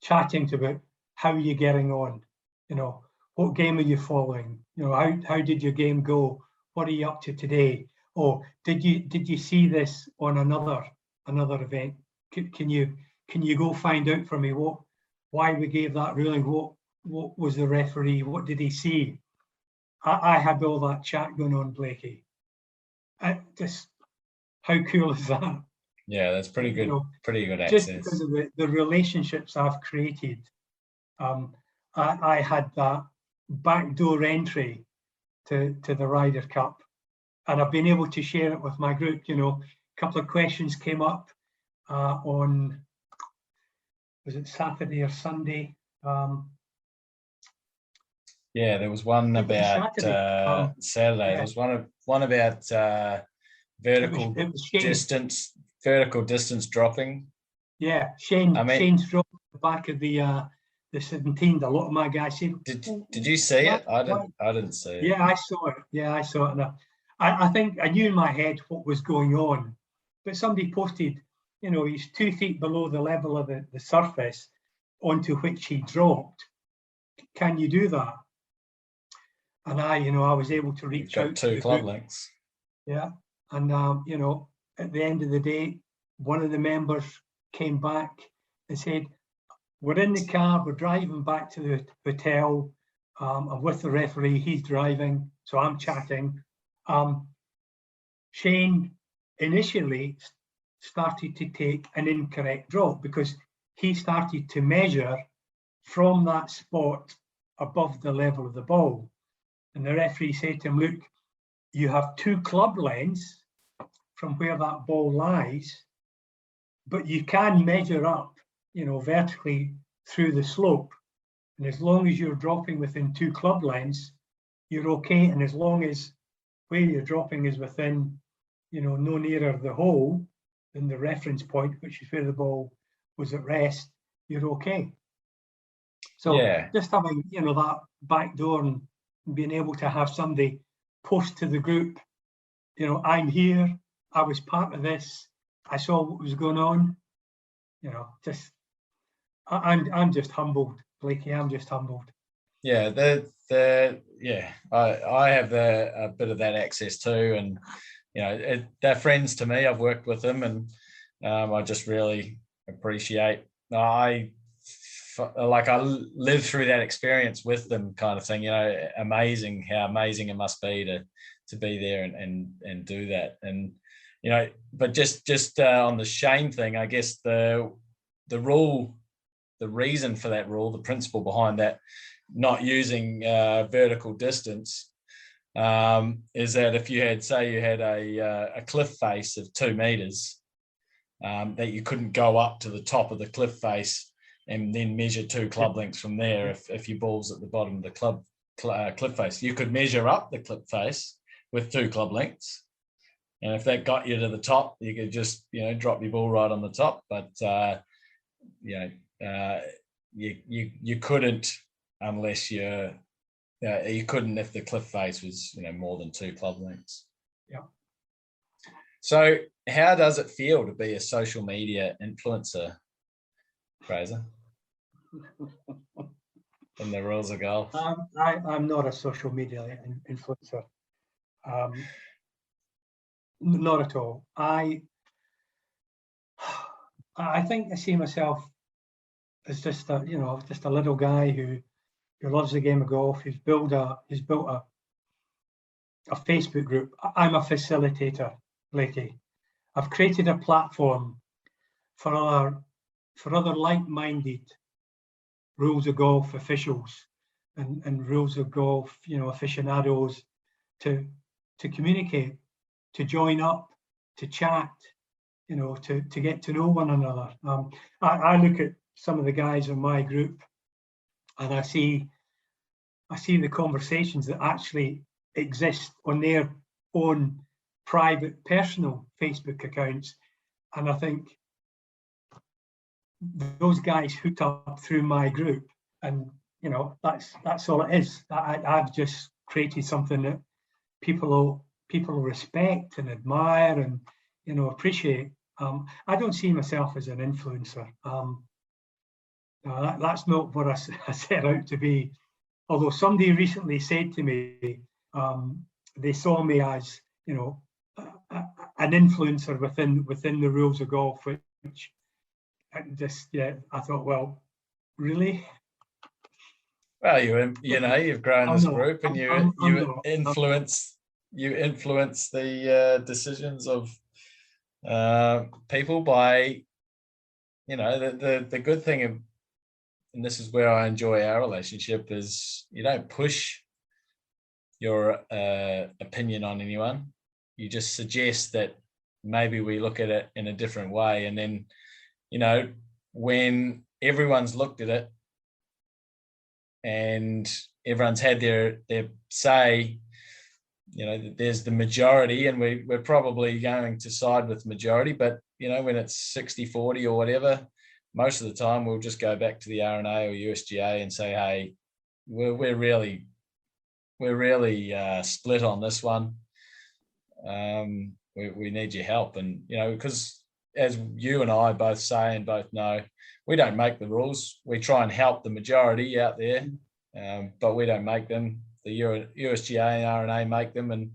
chatting about how are you getting on, you know, what game are you following, you know, how did your game go, what are you up to today, oh, did you see this on another event, can you go find out for me why we gave that ruling, what was the referee, what did he see? I had all that chat going on, Blakey. Just how cool is that? Yeah, that's pretty good. You know, pretty good just access. Because of the relationships I've created, I had that backdoor entry to the Ryder Cup, and I've been able to share it with my group. You know, a couple of questions came up on, was it Saturday or Sunday? Yeah, there was one about Saturday. Yeah. There was one about vertical distance dropping. Yeah, Shane's dropped the back of the 17. A lot of my guys said, did you see it? I didn't see it. Yeah, I saw it. Yeah, I saw it. And I think I knew in my head what was going on, but somebody posted, you know, he's 2 feet below the level of the surface onto which he dropped. Can you do that? And I was able to reach out to 2 club lengths. Yeah, and you know, at the end of the day, one of the members came back and said, "We're in the car. We're driving back to the hotel. I'm with the referee. He's driving, so I'm chatting." Shane initially started to take an incorrect drop because he started to measure from that spot above the level of the ball. And the referee said to him, "Look, you have 2 club lengths from where that ball lies, but you can measure up, you know, vertically through the slope. And as long as you're dropping within 2 club lengths, you're okay. And as long as where you're dropping is within, you know, no nearer the hole than the reference point, which is where the ball was at rest, you're okay." So yeah, just having, you know, that back door and being able to have somebody post to the group, you know, "I'm here, I was part of this, I saw what was going on," you know, just I'm just humbled, Blakey. I'm just humbled. Yeah, I have a bit of that access too, and you know, they're friends to me. I've worked with them, and I just really appreciate. I lived through that experience with them, kind of thing. You know, amazing how amazing it must be to be there and do that. And you know, but just on the Shane thing, I guess the rule, the reason for that rule, the principle behind that, not using vertical distance, is that if you had, say, you had a cliff face of 2 meters, that you couldn't go up to the top of the cliff face and then measure 2 club lengths from there. If your ball's at the bottom of the cliff face, you could measure up the cliff face with 2 club lengths, and if that got you to the top, you could just, you know, drop your ball right on the top. But you know, you couldn't unless you couldn't if the cliff face was, you know, more than 2 club lengths. Yeah. So how does it feel to be a social media influencer, Fraser, in the rules of golf? I'm not a social media influencer. Not at all. I think I see myself as just a little guy who loves the game of golf. He's built a Facebook group. I'm a facilitator, Blakey. I've created a platform for other like-minded rules of golf officials and rules of golf, you know, aficionados to to communicate, to join up, to chat, you know, to get to know one another. I look at some of the guys in my group, and I see the conversations that actually exist on their own private, personal Facebook accounts, and I think those guys hooked up through my group, and you know, that's all it is. I've just created something that people respect and admire and, you know, appreciate. I don't see myself as an influencer. That's not what I set out to be. Although somebody recently said to me, they saw me as, you know, an influencer within the rules of golf, which just, yeah, I thought, well, really? Well, you've grown this group, and you influence the decisions of people by, you know, the good thing of, and this is where I enjoy our relationship, is you don't push your opinion on anyone. You just suggest that maybe we look at it in a different way, and then, you know, when everyone's looked at it and everyone's had their say, you know, there's the majority, and we're probably going to side with majority, but, you know, when it's 60-40 or whatever, most of the time we'll just go back to the R&A or USGA and say, hey, we're really split on this one. We need your help. And, you know, because as you and I both say and both know, we don't make the rules. We try and help the majority out there, but we don't make them. The USGA and R&A make them. And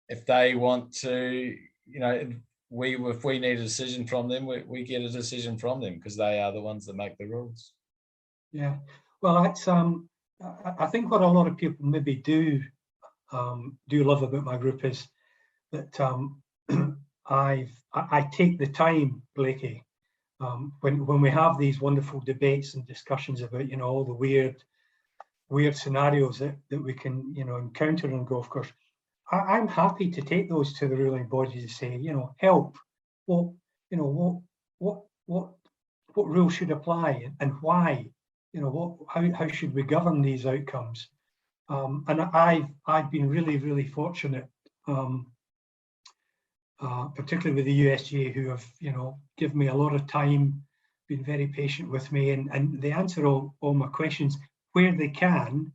if they want to, you know, if we need a decision from them, we get a decision from them, because they are the ones that make the rules. Yeah, well, that's I think what a lot of people maybe do love about my group is that I take the time, Blakey, when we have these wonderful debates and discussions about, you know, all the weird scenarios that we can, you know, encounter on golf course. I'm happy to take those to the ruling bodies and say, you know, help. Well, you know, what rules should apply and why? You know, how should we govern these outcomes? And I've been really fortunate, particularly with the USGA, who have, you know, given me a lot of time, been very patient with me, and they answer all my questions where they can,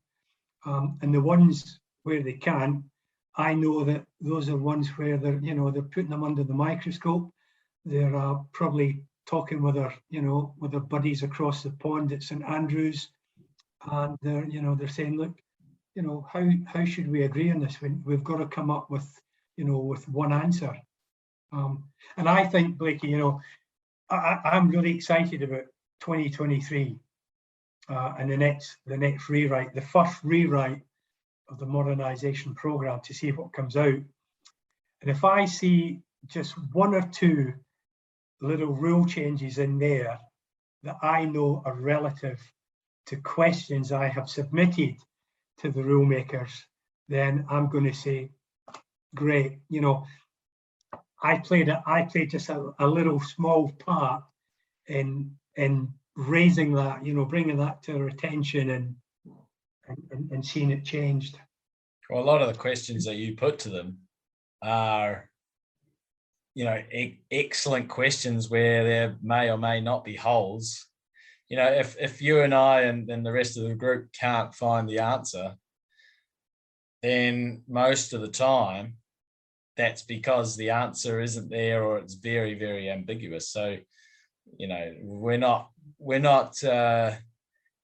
and the ones where they can, I know that those are ones where they're, you know, they're putting them under the microscope. They're probably talking with their, you know, with their buddies across the pond at St Andrews, and they're, you know, they're saying, look, you know, how should we agree on this? We've got to come up with, you know, with one answer. And I think, Blakey, you know, I'm really excited about 2023 and the next rewrite, the first rewrite of the modernisation programme, to see what comes out. And if I see just one or two little rule changes in there that I know are relative to questions I have submitted to the rule makers, then I'm going to say, great. You know, I played just a little small part in raising that, you know, bringing that to their attention and seeing it changed. Well, a lot of the questions that you put to them are, you know, excellent questions where there may or may not be holes. You know, if you and I and the rest of the group can't find the answer, then most of the time that's because the answer isn't there, or it's very ambiguous. So, you know, we're not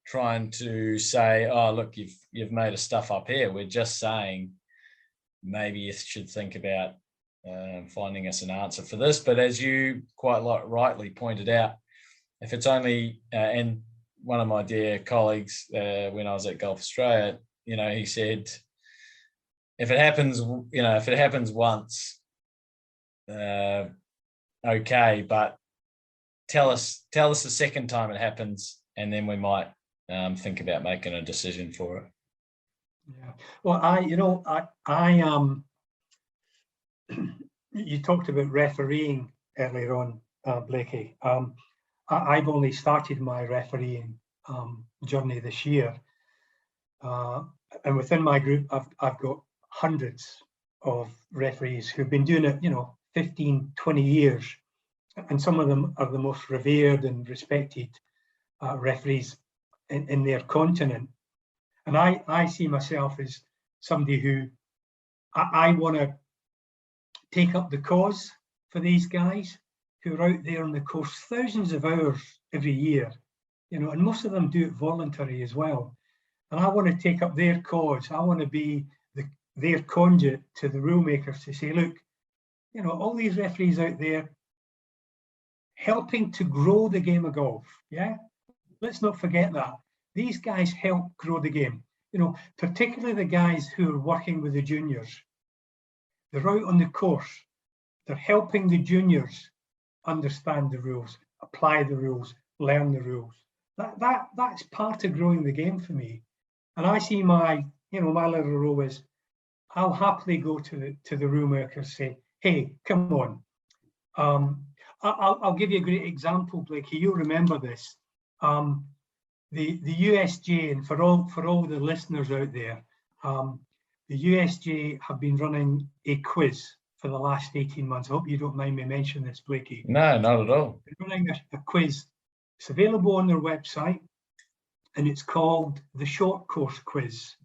trying to say, oh, look, you've made a stuff up here. We're just saying maybe you should think about finding us an answer for this. But as you quite rightly pointed out, if it's only, and one of my dear colleagues when I was at Golf Australia, you know, he said, if it happens, you know, if it happens once, okay, but tell us the second time it happens, and then we might think about making a decision for it. Yeah. Well, I you talked about refereeing earlier on, Blakey. I've only started my refereeing journey this year, and within my group, I've got hundreds of referees who've been doing it, 15, 20 years, and some of them are the most revered and respected referees in their continent. And I see myself as somebody who I want to take up the cause for these guys who are out there on the course, thousands of hours every year, and most of them do it voluntary as well. And I want to take up their cause. I want to be their conduit to the rule makers to say, look, all these referees out there helping to grow the game of golf. Yeah, let's not forget that. These guys help grow the game, particularly the guys who are working with the juniors. They're out on the course. They're helping the juniors understand the rules, apply the rules, learn the rules. That's part of growing the game for me. And I see my little role is I'll happily go to the rule makers, say, hey, come on. I'll give you a great example, Blakey. You'll remember this. The USJ, and for all the listeners out there, the USJ have been running a quiz for the last 18 months. I hope you don't mind me mentioning this, Blakey. No, not at all. They're running a quiz. It's available on their website, and it's called the Short Course Quiz.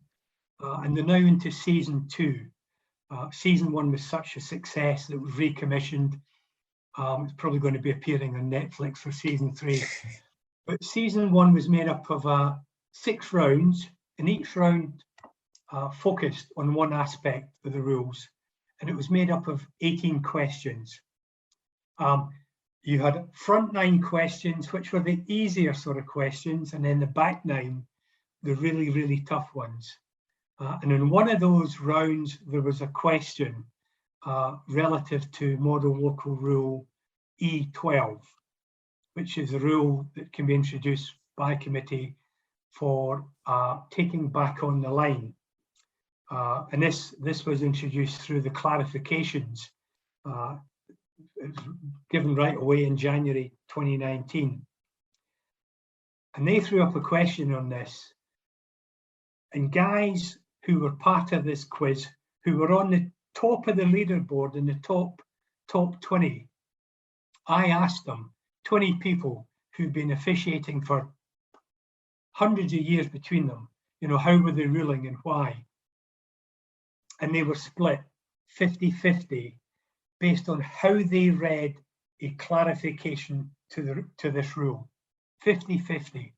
And they're now into season 2. Season 1 was such a success that it was recommissioned. It's probably going to be appearing on Netflix for season 3. But season 1 was made up of 6 rounds, and each round focused on one aspect of the rules. And it was made up of 18 questions. You had front 9 questions, which were the easier sort of questions, and then the back 9, the really, really tough ones. And in one of those rounds, there was a question relative to Model Local Rule E12, which is a rule that can be introduced by committee for taking back on the line. And this was introduced through the clarifications it was given right away in January 2019. And they threw up a question on this. And guys who were part of this quiz, who were on the top of the leaderboard in the top 20, I asked them, 20 people who'd been officiating for hundreds of years between them, how were they ruling and why? And they were split 50-50 based on how they read a clarification to this rule, 50-50.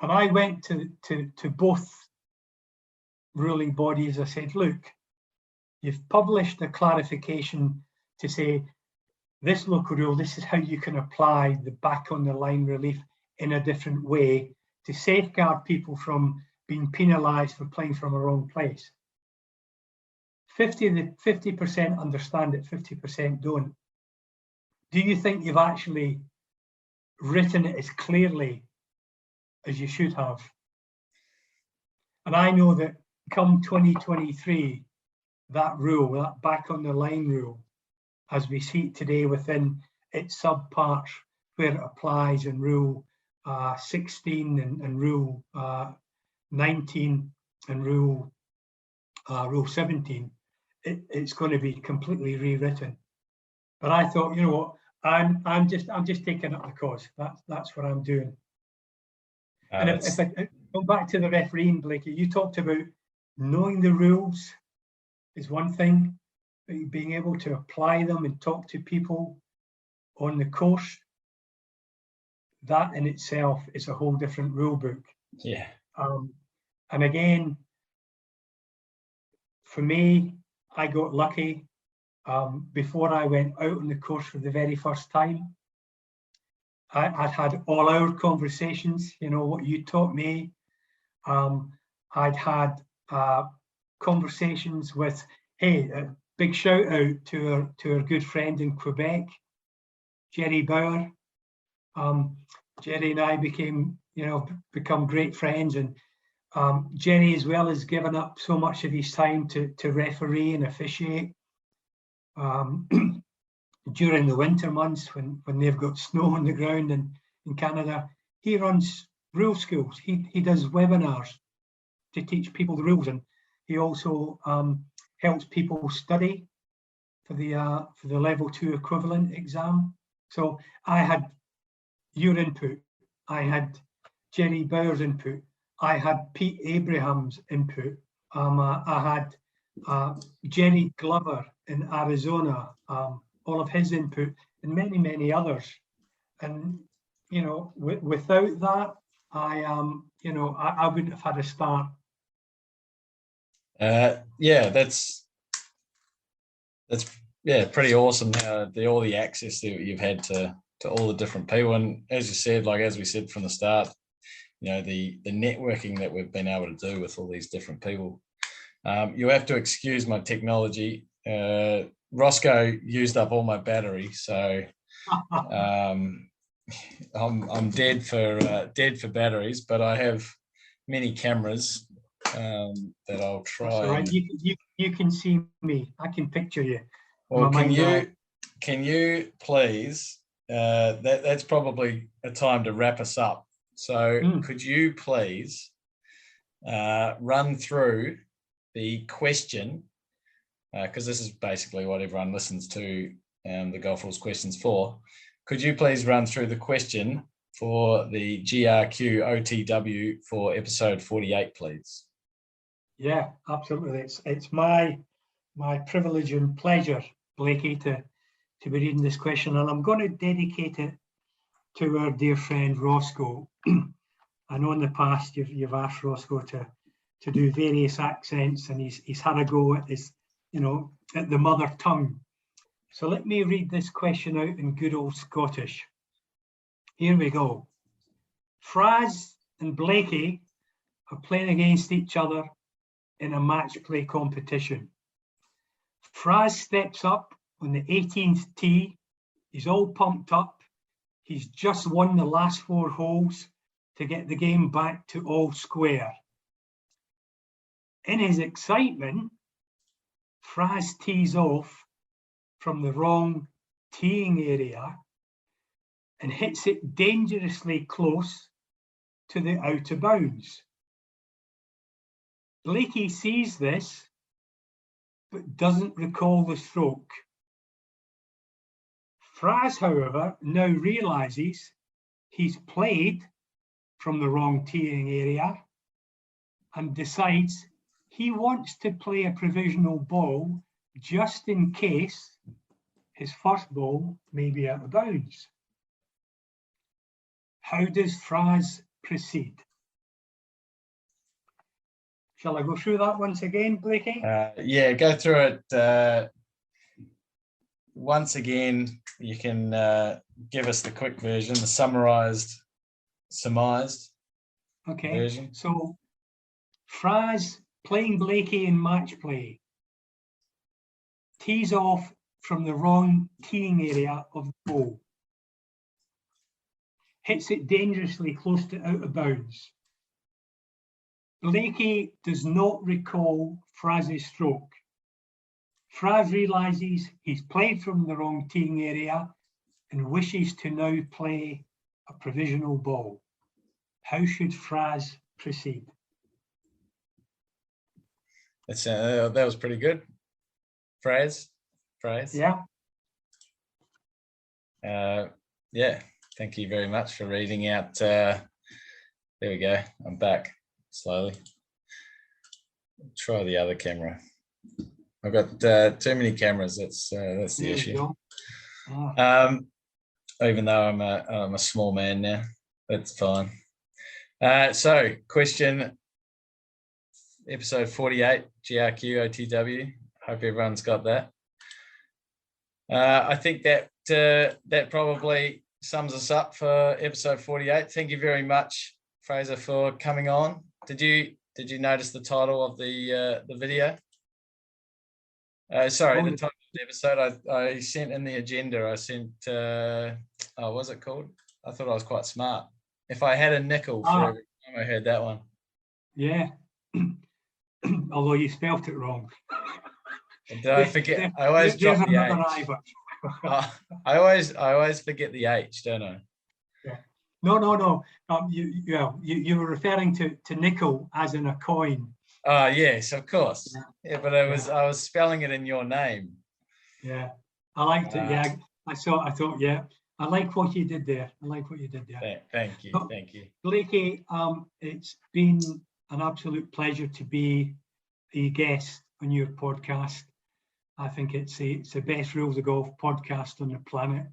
And I went to both ruling bodies. I said, look, you've published a clarification to say this local rule, this is how you can apply the back on the line relief in a different way to safeguard people from being penalised for playing from a wrong place. 50% understand it, 50% don't. Do you think you've actually written it as clearly as you should have? And I know that come 2023, that rule, that back on the line rule, as we see it today within its subparts where it applies in Rule 16 and Rule 19 and Rule 17, it's going to be completely rewritten. But I thought, what, I'm just taking up the cause. That's what I'm doing. And if I go back to the refereeing, Blakey, you talked about knowing the rules is one thing, but being able to apply them and talk to people on the course, that in itself is a whole different rule book. Yeah. And again, for me, I got lucky. Before I went out on the course for the very first time, I'd had all our conversations, what you taught me. I'd had conversations with, hey, a big shout out to our good friend in Quebec, Gerry Bauer. Gerry and I become great friends, and Gerry as well has given up so much of his time to referee and officiate. during the winter months when they've got snow on the ground in Canada. He runs rule schools. He does webinars to teach people the rules, and he also helps people study for the level 2 equivalent exam. So I had your input, I had Jerry Bauer's input, I had Pete Abraham's input, I had Jerry Glover in Arizona, all of his input, and many, many others. And, you know, without that, you know, I wouldn't have had a start. Yeah, that's pretty awesome how all the access that you've had to all the different people. And as you said, like as we said from the start, you know, the networking that we've been able to do with all these different people. You have to excuse my technology. Roscoe used up all my battery, so I'm dead for batteries. But I have many cameras that I'll try. That's all right. You can see me. I can picture you. Well, can you please? That's probably a time to wrap us up. So could you please run through the question, because this is basically what everyone listens to the Golf Rules questions for. Could you please run through the question for the GRQOTW for episode 48, please? Yeah, absolutely. It's my privilege and pleasure, Blakey, to be reading this question, and I'm going to dedicate it to our dear friend Roscoe. I know in the past you've asked Roscoe to do various accents, and he's had a go at his, you know, at the mother tongue. So let me read this question out in good old Scottish. Here we go. Fraz and Blakey are playing against each other in a match play competition. Fraz steps up on the 18th tee. He's all pumped up. He's just won the last 4 holes to get the game back to all square. In his excitement, Fraz tees off from the wrong teeing area and hits it dangerously close to the out of bounds. Blakey sees this, but doesn't recall the stroke. Fraz, however, now realizes he's played from the wrong teeing area and decides he wants to play a provisional ball just in case his first ball may be out of bounds. How does Fraz proceed? Shall I go through that once again, Blakey? Yeah, go through it once again. You can give us the quick version, the surmised version. So Fraz, playing Blakey in match play, tees off from the wrong teeing area of the ball, hits it dangerously close to out of bounds. Blakey does not recall Fraz's stroke. Fraz realizes he's played from the wrong teeing area and wishes to now play a provisional ball. How should Fraz proceed? That was pretty good. Fraz. Yeah. Yeah. Thank you very much for reading out. There we go. I'm back slowly. Try the other camera. I've got too many cameras. That's the issue. Even though I'm a small man now, that's fine. So, question episode 48, GRQOTW. Hope everyone's got that. I think that that probably sums us up for episode 48. Thank you very much, Fraser, for coming on. Did you notice the title of the video? Sorry, the title of the episode. I sent in the agenda. I sent. What was it called? I thought I was quite smart. If I had a nickel for every time I heard that one. Yeah. Although you spelt it wrong. I forget. I always drop the another H. I always forget the H, don't I? Yeah. No. You were referring to nickel as in a coin. Oh yes, of course. Yeah, but I was spelling it in your name. Yeah, I liked it. Yeah, I thought, yeah, I like what you did there. Thank you. Thank you. Blakey, it's been an absolute pleasure to be a guest on your podcast. I think it's the best Rules of Golf podcast on the planet.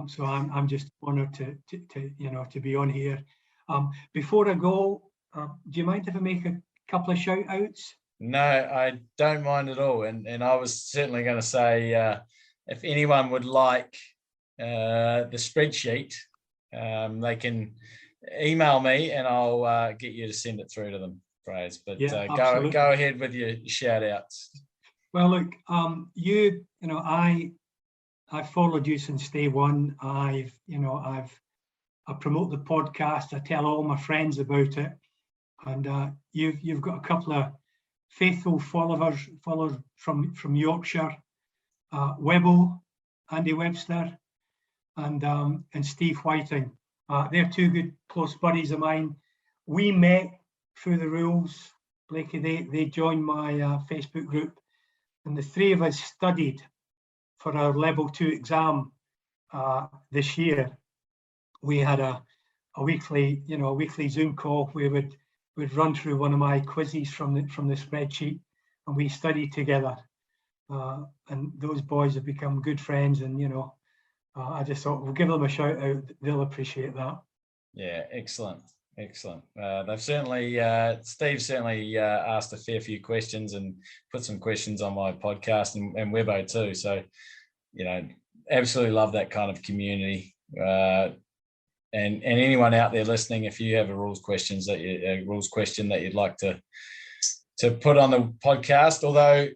So I'm just honoured to be on here. Before I go, do you mind if I make a couple of shout outs? No, I don't mind at all. And I was certainly going to say, if anyone would like the spreadsheet, they can email me and I'll get you to send it through to them, Fraser. But yeah, go ahead with your shout outs. Well, look, I followed you since day one. I promote the podcast. I tell all my friends about it, and you've got a couple of faithful followers from Yorkshire, Webble, Andy Webster, and Steve Whiting. They're two good close buddies of mine. We met through the rules. Blakey, they joined my Facebook group, and the three of us studied for our level 2 exam this year. We had a weekly Zoom call where we'd run through one of my quizzes from the spreadsheet, and we studied together. And those boys have become good friends, and I just thought we'll give them a shout out. They'll appreciate that. Yeah, excellent. They've certainly Steve certainly asked a fair few questions and put some questions on my podcast, and Webbo too. So absolutely love that kind of community. And anyone out there listening, if you have a rules question that you'd like to put on the podcast, although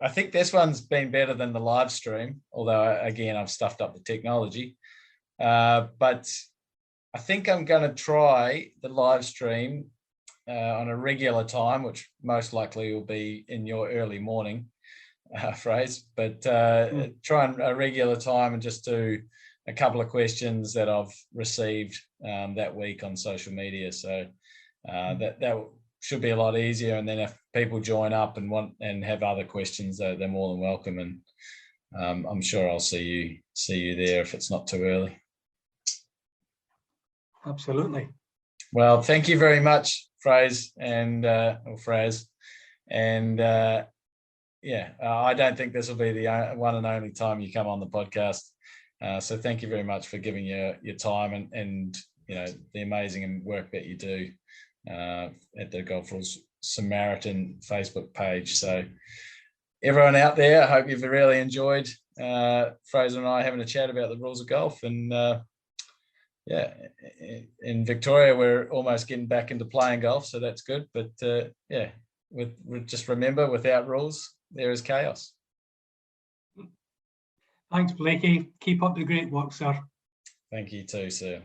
I think this one's been better than the live stream, although again I've stuffed up the technology, but I think I'm going to try the live stream on a regular time, which most likely will be in your early morning, Fraser, but try a regular time and just do a couple of questions that I've received that week on social media. So that should be a lot easier. And then if people join up and have other questions, they're more than welcome. And I'm sure I'll see you there if it's not too early. Absolutely. Well, thank you very much, Fraser or Fraz. And I don't think this will be the one and only time you come on the podcast. So thank you very much for giving your time and the amazing work that you do at the Golf Rules Samaritan Facebook page. So everyone out there, I hope you've really enjoyed Fraser and I having a chat about the rules of golf. And in Victoria, we're almost getting back into playing golf, so that's good. But just remember, without rules, there is chaos. Thanks, Blakey. Keep up the great work, sir. Thank you too, sir.